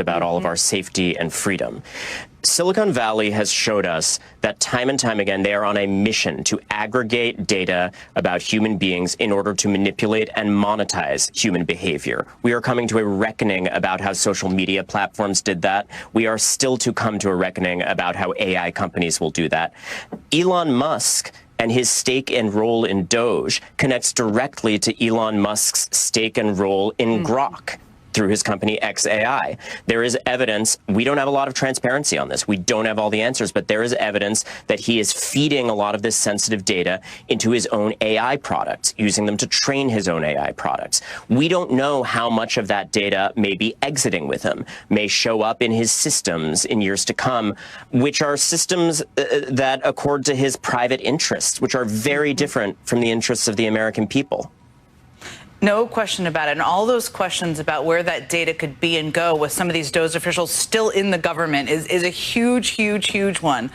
about all of our safety and freedom. Silicon Valley has showed us that time and time again, they are on a mission to aggregate data about human beings in order to manipulate and monetize human behavior. We are coming to a reckoning about how social media platforms did that. We are still to come to a reckoning about how AI companies will do that. Elon Musk and his stake and role in Doge connects directly to Elon Musk's stake and role in Grok through his company XAI. There is evidence, we don't have a lot of transparency on this, we don't have all the answers, but there is evidence that he is feeding a lot of this sensitive data into his own AI products, using them to train his own AI products. We don't know how much of that data may be exiting with him, may show up in his systems in years to come, which are systems that accord to his private interests, which are very different from the interests of the American people. No question about it. And all those questions about where that data could be and go with some of these DOGE officials still in the government is a huge, huge, huge one.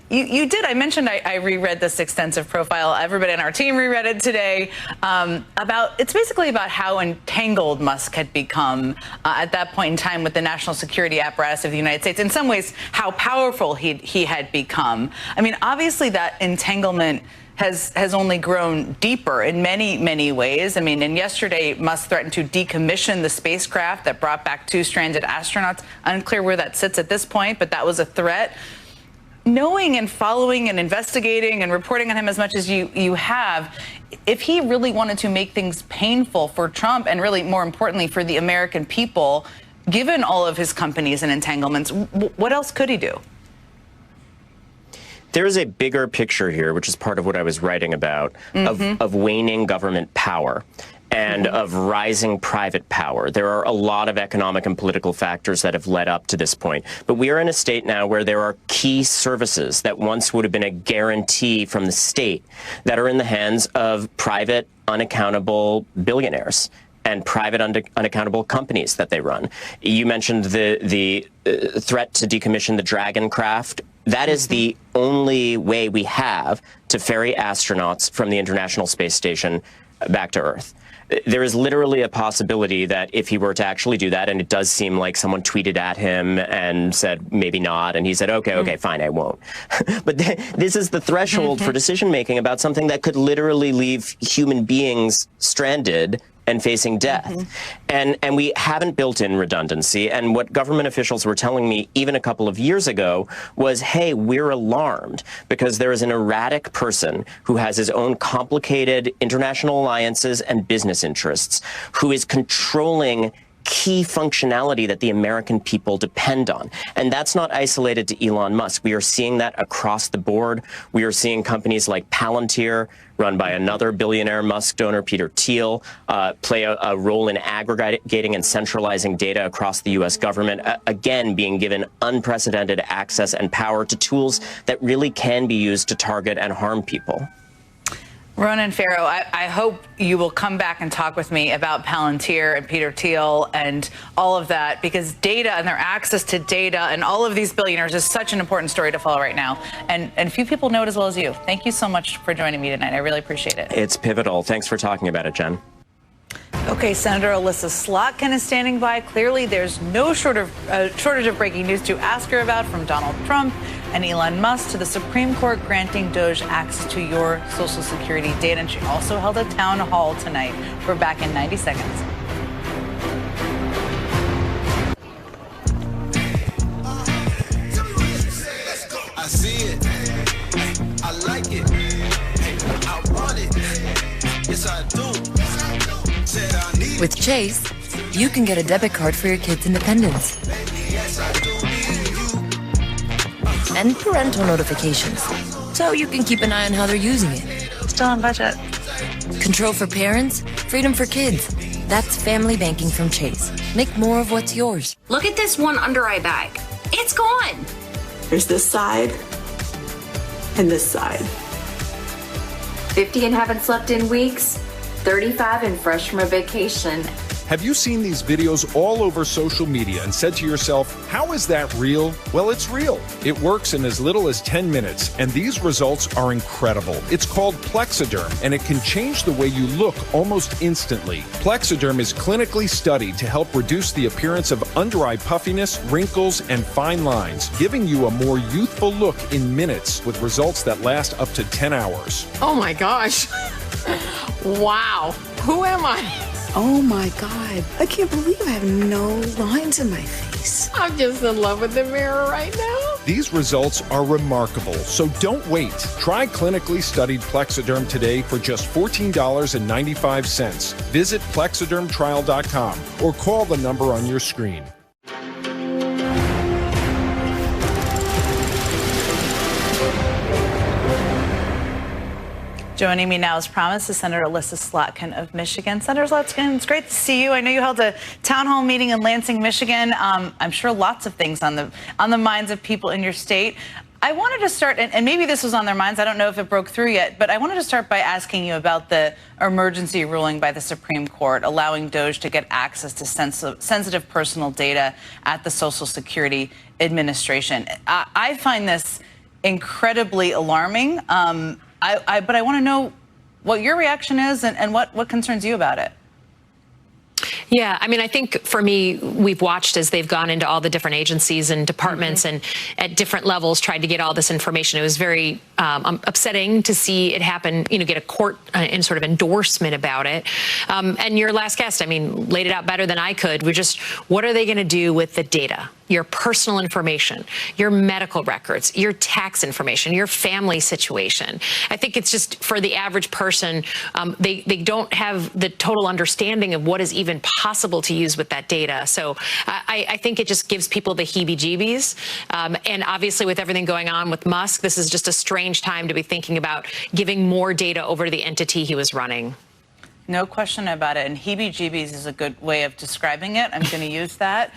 You did. I mentioned I reread this extensive profile. Everybody on our team reread it today. It's basically about how entangled Musk had become at that point in time with the national security apparatus of the United States. In some ways, how powerful he had become. I mean, obviously that entanglement has only grown deeper in many, many ways. I mean, and yesterday, Musk threatened to decommission the spacecraft that brought back 2 stranded astronauts. Unclear where that sits at this point, but that was a threat. Knowing and following and investigating and reporting on him as much as you have, if he really wanted to make things painful for Trump and really, more importantly, for the American people, given all of his companies and entanglements, what else could he do? There is a bigger picture here, which is part of what I was writing about, of waning government power and of rising private power. There are a lot of economic and political factors that have led up to this point. But we are in a state now where there are key services that once would have been a guarantee from the state that are in the hands of private, unaccountable billionaires and private unaccountable companies that they run. You mentioned the threat to decommission the Dragon craft. That is the only way we have to ferry astronauts from the International Space Station back to Earth. There is literally a possibility that if he were to actually do that, and it does seem like someone tweeted at him and said, maybe not, and he said, okay, fine, I won't. But this is the threshold for decision-making about something that could literally leave human beings stranded and facing death. And we haven't built in redundancy. And what government officials were telling me even a couple of years ago was, hey, we're alarmed because there is an erratic person who has his own complicated international alliances and business interests, who is controlling key functionality that the American people depend on. And that's not isolated to Elon Musk. We are seeing that across the board. We are seeing companies like Palantir, run by another billionaire Musk donor, Peter Thiel, play a role in aggregating and centralizing data across the U.S. government, again, being given unprecedented access and power to tools that really can be used to target and harm people. Ronan Farrow, I hope you will come back and talk with me about Palantir and Peter Thiel and all of that, because data and their access to data and all of these billionaires is such an important story to follow right now. And few people know it as well as you. Thank you so much for joining me tonight. I really appreciate it. It's pivotal. Thanks for talking about it, Jen. Okay, Senator Alyssa Slotkin is standing by. Clearly, there's no shortage of breaking news to ask her about, from Donald Trump and Elon Musk to the Supreme Court granting DOGE access to your Social Security data. And she also held a town hall tonight. We're back in 90 seconds. I see it. I like it. I want it. Yes, I do. With Chase, you can get a debit card for your kids' independence and parental notifications, so you can keep an eye on how they're using it. Still on budget. Control for parents, freedom for kids. That's family banking from Chase. Make more of what's yours. Look at this one under-eye bag. It's gone. There's this side and this side. 50 and haven't slept in weeks. 35 and fresh from a vacation. Have you seen these videos all over social media and said to yourself, how is that real? Well, it's real. It works in as little as 10 minutes, and these results are incredible. It's called Plexiderm, and it can change the way you look almost instantly. Plexiderm is clinically studied to help reduce the appearance of under-eye puffiness, wrinkles, and fine lines, giving you a more youthful look in minutes with results that last up to 10 hours. Oh my gosh. Wow. Who am I? Oh my God. I can't believe I have no lines in my face. I'm just in love with the mirror right now. These results are remarkable, so don't wait. Try clinically studied Plexiderm today for just $14.95. Visit plexidermtrial.com or call the number on your screen. Joining me now, as promised, is Senator Alyssa Slotkin of Michigan. Senator Slotkin, it's great to see you. I know you held a town hall meeting in Lansing, Michigan. I'm sure lots of things on the minds of people in your state. I wanted to start, and maybe this was on their minds, I don't know if it broke through yet, but I wanted to start by asking you about the emergency ruling by the Supreme Court allowing DOJ to get access to sensitive personal data at the Social Security Administration. I find this incredibly alarming. But I want to know what your reaction is and what concerns you about it. Yeah, I mean, I think for me, we've watched as they've gone into all the different agencies and departments and at different levels tried to get all this information. It was very upsetting to see it happen, get a court and sort of endorsement about it. And your last guest, I mean, laid it out better than I could. We're just, what are they going to do with the data? Your personal information, your medical records, your tax information, your family situation. I think it's just for the average person, they don't have the total understanding of what is even possible to use with that data. So I think it just gives people the heebie-jeebies. And obviously with everything going on with Musk, this is just a strange time to be thinking about giving more data over to the entity he was running. No question about it. And heebie-jeebies is a good way of describing it. I'm going to use that.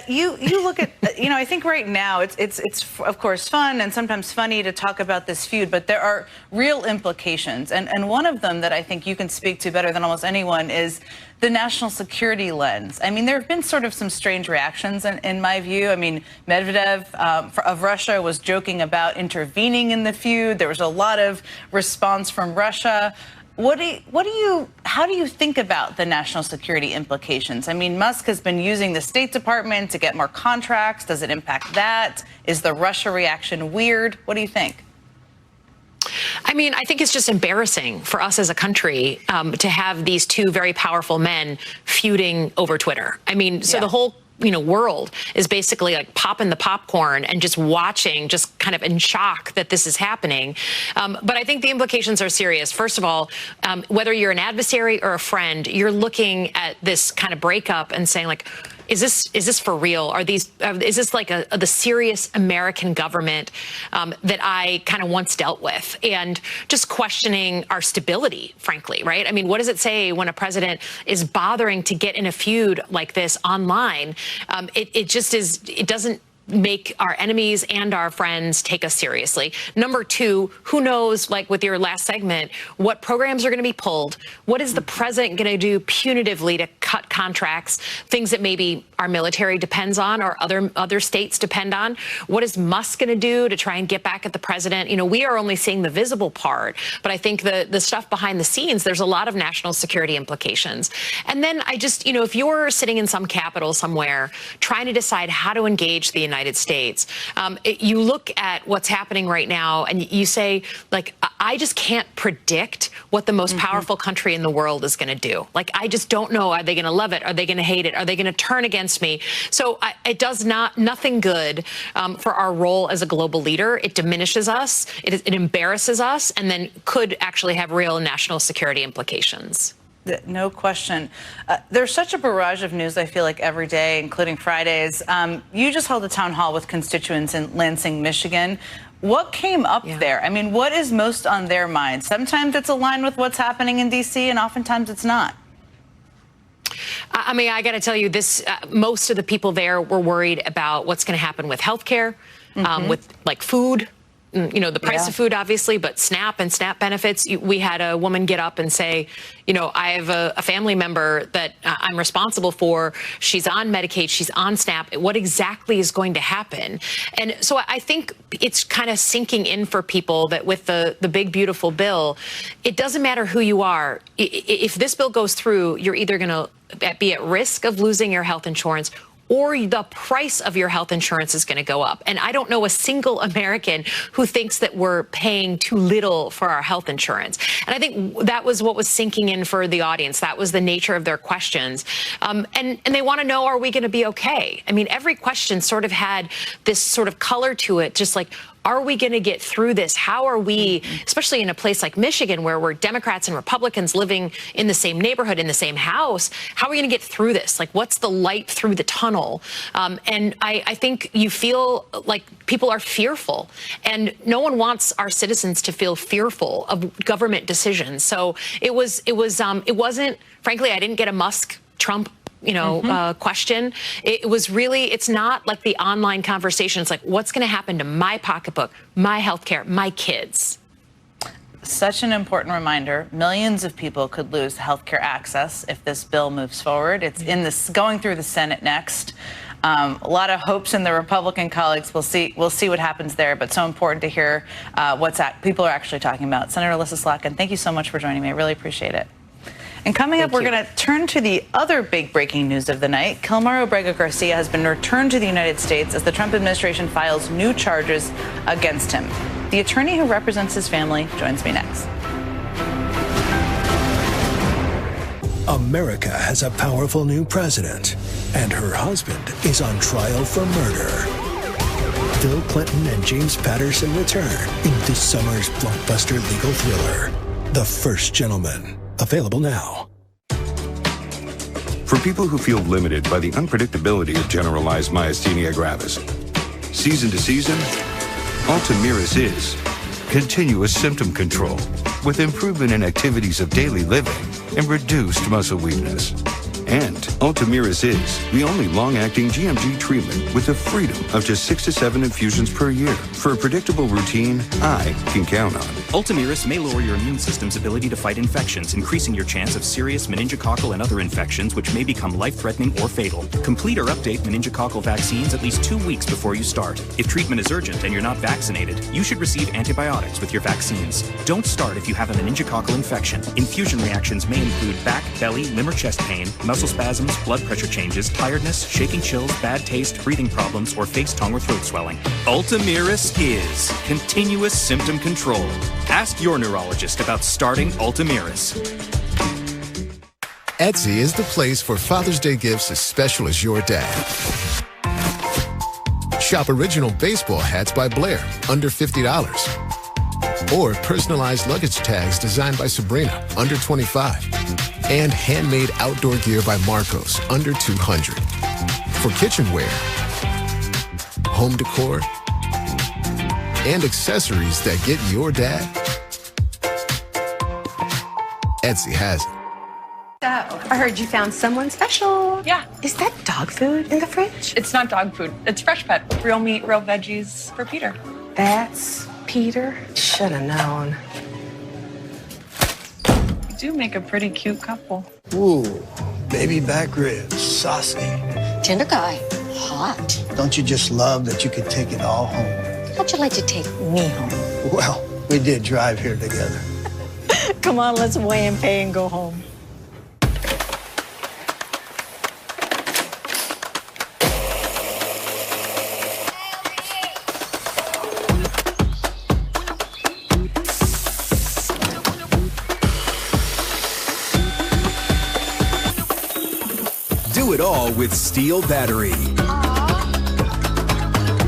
You look at, I think right now it's of course fun and sometimes funny to talk about this feud, but there are real implications. And one of them that I think you can speak to better than almost anyone is the national security lens. I mean, there have been sort of some strange reactions in my view. I mean, Medvedev of Russia was joking about intervening in the feud. There was a lot of response from Russia. How do you think about the national security implications? I mean, Musk has been using the State Department to get more contracts. Does it impact that? Is the Russia reaction weird? What do you think? I mean, I think it's just embarrassing for us as a country to have these two very powerful men feuding over Twitter. I mean, so the whole world is basically like popping the popcorn and just watching, just kind of in shock that this is happening. But I think the implications are serious. First of all, whether you're an adversary or a friend, you're looking at this kind of breakup and saying, like, is this for real? Is this like the serious American government that I kind of once dealt with? And just questioning our stability, frankly, right? I mean, what does it say when a president is bothering to get in a feud like this online? It just is, it doesn't make our enemies and our friends take us seriously. Number two, who knows, like with your last segment, what programs are going to be pulled? What is the president going to do punitively to cut contracts, things that maybe our military depends on or other states depend on? What is Musk going to do to try and get back at the president? We are only seeing the visible part, but I think the stuff behind the scenes, there's a lot of national security implications. And then I just, if you're sitting in some capital somewhere trying to decide how to engage the United States, you look at what's happening right now and you say, like, I just can't predict what the most powerful country in the world is going to do. Like, I just don't know. Are they going to love it? Are they going to hate it? Are they going to turn against me? So it does nothing good for our role as a global leader. It diminishes us. It embarrasses us, and then could actually have real national security implications. No question. There's such a barrage of news, I feel like, every day, including Fridays. You just held a town hall with constituents in Lansing, Michigan. What came up there? I mean, what is most on their mind? Sometimes it's aligned with what's happening in D.C., and oftentimes it's not. I mean, I got to tell you, most of the people there were worried about what's going to happen with healthcare, with like food. the price of food, obviously, but SNAP and SNAP benefits. We had a woman get up and say, I have a family member that I'm responsible for. She's on Medicaid. She's on SNAP. What exactly is going to happen? And so I think it's kind of sinking in for people that with the big, beautiful bill, it doesn't matter who you are. If this bill goes through, you're either going to be at risk of losing your health insurance, or the price of your health insurance is going to go up. And I don't know a single American who thinks that we're paying too little for our health insurance. And I think that was what was sinking in for the audience. That was the nature of their questions. And they want to know, are we going to be okay? I mean, every question sort of had this sort of color to it, just like, are we going to get through this? How are we, especially in a place like Michigan, where we're Democrats and Republicans living in the same neighborhood, in the same house, how are we going to get through this? Like, what's the light through the tunnel? And I think you feel like people are fearful, and no one wants our citizens to feel fearful of government decisions. So it wasn't, frankly, I didn't get a Musk-Trump question. It was really, it's not like the online conversation. It's like, what's going to happen to my pocketbook, my healthcare, my kids? Such an important reminder. Millions of people could lose healthcare access if this bill moves forward. It's going through the Senate next. A lot of hopes in the Republican colleagues. We'll see what happens there. But so important to hear what people are actually talking about. Senator Alyssa Slotkin, thank you so much for joining me. I really appreciate it. And coming up, we're going to turn to the other big breaking news of the night. Kilmar Obrega Garcia has been returned to the United States as the Trump administration files new charges against him. The attorney who represents his family joins me next. America has a powerful new president, and her husband is on trial for murder. Bill Clinton and James Patterson return in this summer's blockbuster legal thriller, The First Gentleman. Available now. For people who feel limited by the unpredictability of generalized myasthenia gravis, season to season, Ultomiris is continuous symptom control with improvement in activities of daily living and reduced muscle weakness. And Ultomiris is the only long-acting GMG treatment with the freedom of just 6 to 7 infusions per year. For a predictable routine I can count on. Ultomiris may lower your immune system's ability to fight infections, increasing your chance of serious meningococcal and other infections, which may become life-threatening or fatal. Complete or update meningococcal vaccines at least 2 weeks before you start. If treatment is urgent and you're not vaccinated, you should receive antibiotics with your vaccines. Don't start if you have a meningococcal infection. Infusion reactions may include back, belly, limb or chest pain, muscle spasms, blood pressure changes, tiredness, shaking chills, bad taste, breathing problems, or face, tongue, or throat swelling. Ultomiris is continuous symptom control. Ask your neurologist about starting Ultomiris. Etsy is the place for Father's Day gifts as special as your dad. Shop original baseball hats by Blair, under $50. Or personalized luggage tags designed by Sabrina, under $25. And handmade outdoor gear by Marcos, under $200. For kitchenware, home decor, and accessories that get your dad, Etsy has it. I heard you found someone special. Yeah. Is that dog food in the fridge? It's not dog food. It's Fresh Pet. Real meat, real veggies for Peter. That's Peter? Should have known. You do make a pretty cute couple. Ooh, baby back ribs, saucy. Tender guy, hot. Don't you just love that you could take it all home? How'd you like to take me home? Well, we did drive here together. Come on, let's weigh and pay and go home. Do it all with Steel Battery.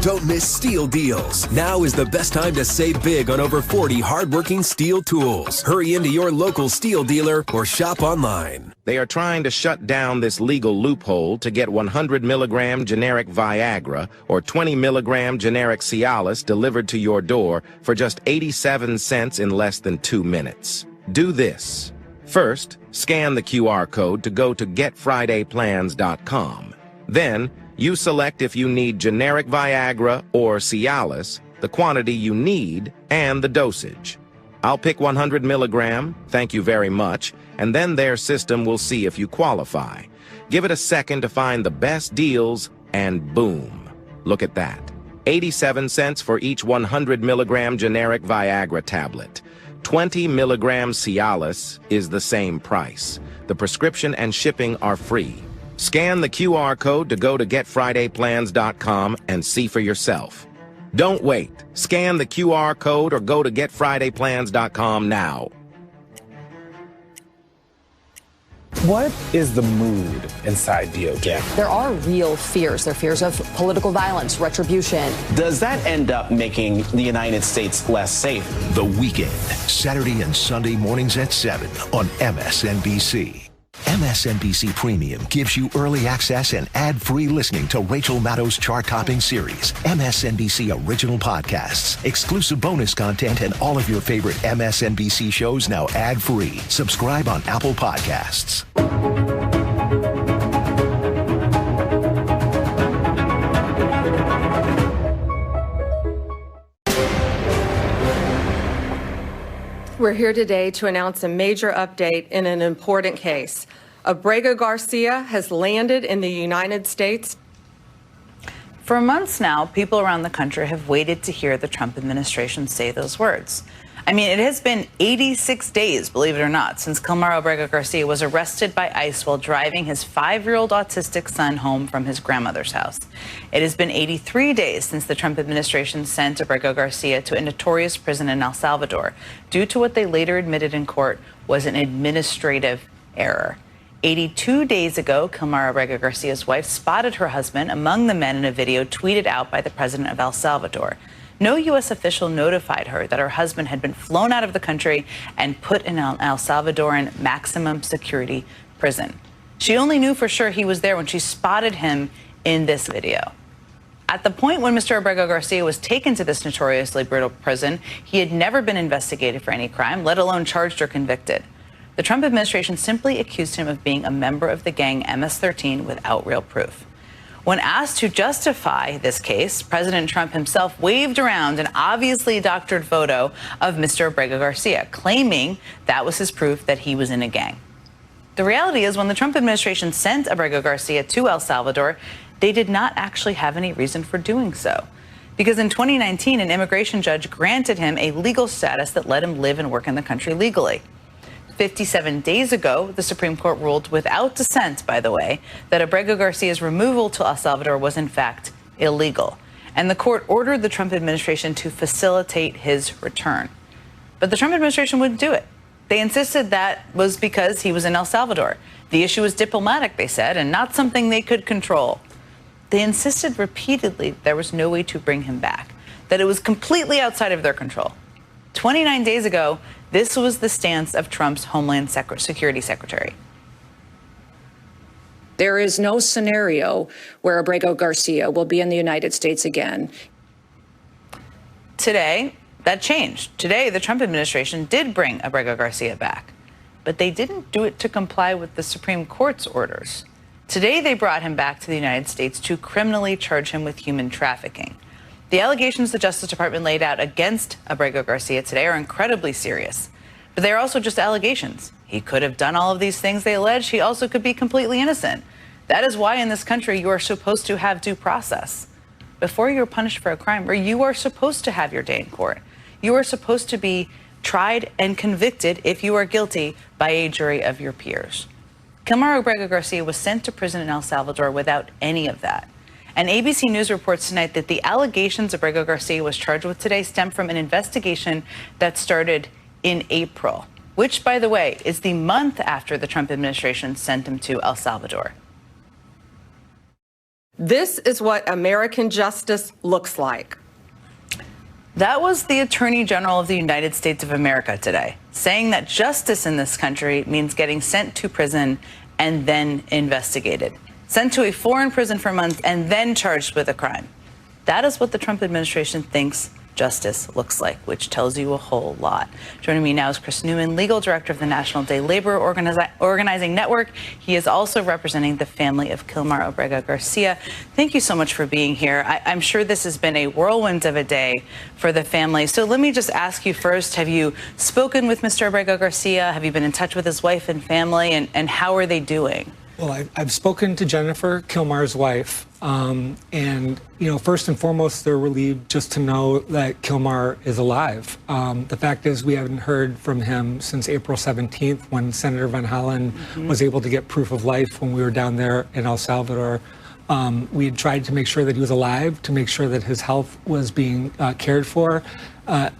Don't miss Steel deals. Now is the best time to save big on over 40 hardworking Steel tools. Hurry into your local Steel dealer or shop online. They are trying to shut down this legal loophole to get 100 milligram generic Viagra or 20 milligram generic Cialis delivered to your door for just 87 cents in less than 2 minutes. Do this. First, scan the QR code to go to getfridayplans.com. Then, you select if you need generic Viagra or Cialis, the quantity you need, and the dosage. I'll pick 100 milligram, thank you very much, and then their system will see if you qualify. Give it a second to find the best deals, and boom. Look at that. 87 cents for each 100 milligram generic Viagra tablet. 20 milligram Cialis is the same price. The prescription and shipping are free. Scan the QR code to go to getfridayplans.com and see for yourself. Don't wait. Scan the QR code or go to getfridayplans.com now. What is the mood inside DOJ? There are real fears. There are fears of political violence, retribution. Does that end up making the United States less safe? The Weekend, Saturday and Sunday mornings at 7 on MSNBC. MSNBC Premium gives you early access and ad-free listening to Rachel Maddow's chart-topping series, MSNBC original podcasts, exclusive bonus content, and all of your favorite MSNBC shows now ad-free. Subscribe on Apple Podcasts. We're here today to announce a major update in an important case. Abrego Garcia has landed in the United States. For months now, people around the country have waited to hear the Trump administration say those words. I mean, it has been 86 days, believe it or not, since Kilmar Abrego Garcia was arrested by ICE while driving his 5-year-old autistic son home from his grandmother's house. It has been 83 days since the Trump administration sent Abrego Garcia to a notorious prison in El Salvador due to what they later admitted in court was an administrative error. 82 days ago, Kilmar Abrego Garcia's wife spotted her husband among the men in a video tweeted out by the president of El Salvador. No U.S. official notified her that her husband had been flown out of the country and put in an El Salvadoran maximum security prison. She only knew for sure he was there when she spotted him in this video. At the point when Mr. Abrego Garcia was taken to this notoriously brutal prison, he had never been investigated for any crime, let alone charged or convicted. The Trump administration simply accused him of being a member of the gang MS-13 without real proof. When asked to justify this case, President Trump himself waved around an obviously doctored photo of Mr. Abrego Garcia, claiming that was his proof that he was in a gang. The reality is, when the Trump administration sent Abrego Garcia to El Salvador, they did not actually have any reason for doing so. Because in 2019, an immigration judge granted him a legal status that let him live and work in the country legally. 57 days ago, the Supreme Court ruled, without dissent, by the way, that Abrego Garcia's removal to El Salvador was in fact illegal. And the court ordered the Trump administration to facilitate his return. But the Trump administration wouldn't do it. They insisted that was because he was in El Salvador. The issue was diplomatic, they said, and not something they could control. They insisted repeatedly there was no way to bring him back, that it was completely outside of their control. 29 days ago, this was the stance of Trump's Homeland Security Secretary. There is no scenario where Abrego Garcia will be in the United States again. Today, that changed. Today, the Trump administration did bring Abrego Garcia back, but they didn't do it to comply with the Supreme Court's orders. Today, they brought him back to the United States to criminally charge him with human trafficking. The allegations the Justice Department laid out against Abrego Garcia today are incredibly serious, but they are also just allegations. He could have done all of these things they allege. He also could be completely innocent. That is why in this country you are supposed to have due process. Before you are punished for a crime, or you are supposed to have your day in court. You are supposed to be tried and convicted if you are guilty by a jury of your peers. Kilmar Abrego Garcia was sent to prison in El Salvador without any of that. And ABC News reports tonight that the allegations Abrego Garcia was charged with today stem from an investigation that started in April, which, by the way, is the month after the Trump administration sent him to El Salvador. This is what American justice looks like. That was the Attorney General of the United States of America today, saying that justice in this country means getting sent to prison and then investigated. Sent to a foreign prison for months and then charged with a crime. That is what the Trump administration thinks justice looks like, which tells you a whole lot. Joining me now is Chris Newman, legal director of the National Day Labor Organizing Network. He is also representing the family of Kilmar Obrega Garcia. Thank you so much for being here. I'm sure this has been a whirlwind of a day for the family. So let me just ask you first, have you spoken with Mr. Obrega Garcia? Have you been in touch with his wife and family? And how are they doing? Well, I've spoken to Jennifer, Kilmar's wife, and, first and foremost, they're relieved just to know that Kilmar is alive. The fact is we haven't heard from him since April 17th when Senator Van Hollen was able to get proof of life when we were down there in El Salvador. We had tried to make sure that he was alive, to make sure that his health was being cared for,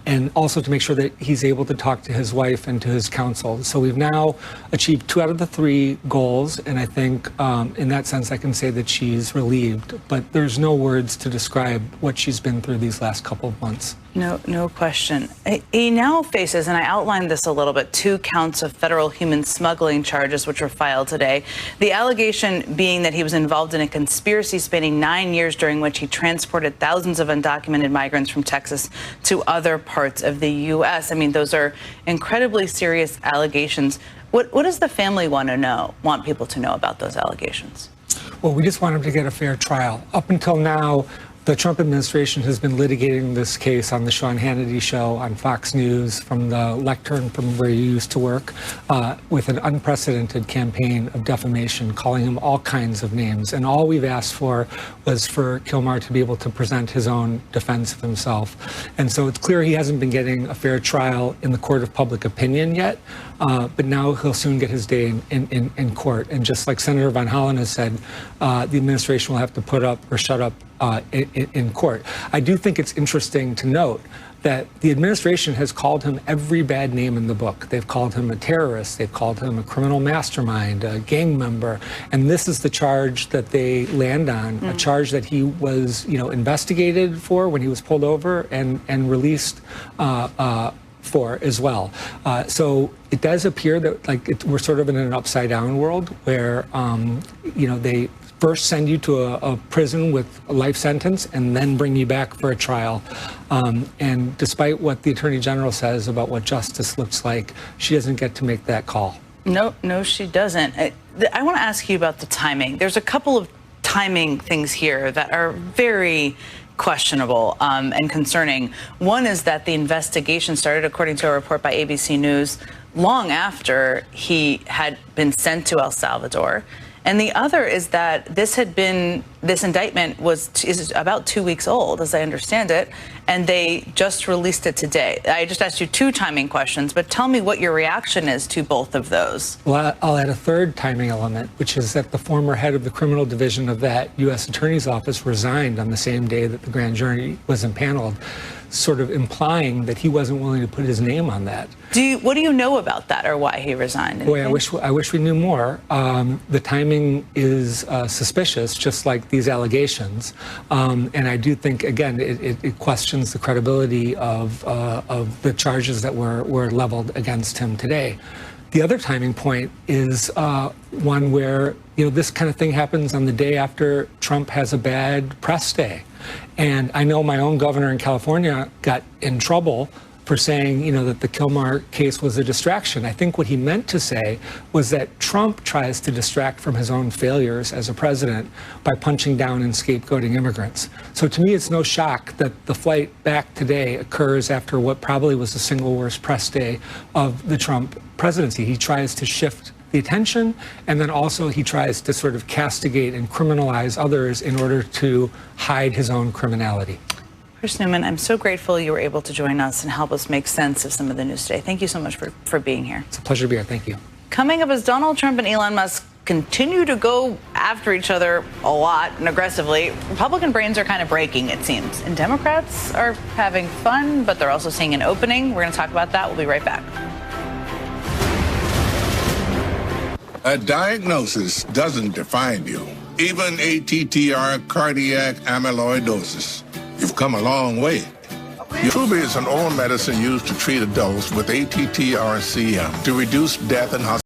and also to make sure that he's able to talk to his wife and to his counsel. So we've now achieved 2 out of the 3 goals, and I think in that sense I can say that she's relieved, but there's no words to describe what she's been through these last couple of months. No question. He now faces, and I outlined this a little bit, 2 counts of federal human smuggling charges which were filed today. The allegation being that he was involved in a conspiracy spanning 9 years during which he transported thousands of undocumented migrants from Texas to other parts of the U.S. I mean, those are incredibly serious allegations. What does the family want people to know about those allegations? Well, we just want him to get a fair trial. Up until now, the Trump administration has been litigating this case on the Sean Hannity show, on Fox News, from the lectern from where you used to work, with an unprecedented campaign of defamation, calling him all kinds of names. And all we've asked for was for Kilmar to be able to present his own defense of himself. And so it's clear he hasn't been getting a fair trial in the court of public opinion yet, but now he'll soon get his day in court. And just like Senator Van Hollen has said, the administration will have to put up or shut up in court. I do think it's interesting to note that the administration has called him every bad name in the book. They've called him a terrorist, they've called him a criminal mastermind, a gang member, and this is the charge that they land on, a charge that he was, investigated for when he was pulled over and released for as well. So it does appear that we're sort of in an upside down world where, they first send you to a prison with a life sentence and then bring you back for a trial. And despite what the Attorney General says about what justice looks like, she doesn't get to make that call. No, she doesn't. I want to ask you about the timing. There's a couple of timing things here that are very questionable and concerning. One is that the investigation started, according to a report by ABC News, long after he had been sent to El Salvador. And the other is that this indictment is about 2 weeks old, as I understand it, and they just released it today. I just asked you 2 timing questions, but tell me what your reaction is to both of those. Well, I'll add a third timing element, which is that the former head of the criminal division of that U.S. Attorney's Office resigned on the same day that the grand jury was impaneled, sort of implying that he wasn't willing to put his name on that. What do you know about that, or why he resigned? Boy, I wish we knew more. The timing is suspicious, just like these allegations, and I do think, again, it questions the credibility of the charges that were leveled against him today. The other timing point is one where this kind of thing happens on the day after Trump has a bad press day. And I know my own governor in California got in trouble for saying, that the Kilmar case was a distraction. I think what he meant to say was that Trump tries to distract from his own failures as a president by punching down and scapegoating immigrants. So to me, it's no shock that the flight back today occurs after what probably was the single worst press day of the Trump presidency. He tries to shift the attention, and then also he tries to sort of castigate and criminalize others in order to hide his own criminality. Chris Newman, I'm so grateful you were able to join us and help us make sense of some of the news today. Thank you so much for being here. It's a pleasure to be here. Thank you. Coming up, as Donald Trump and Elon Musk continue to go after each other a lot and aggressively, Republican brains are kind of breaking, it seems. And Democrats are having fun, but they're also seeing an opening. We're going to talk about that. We'll be right back. A diagnosis doesn't define you. Even ATTR cardiac amyloidosis. You've come a long way. Truby is an oral medicine used to treat adults with ATTR-CM to reduce death and hospitalization.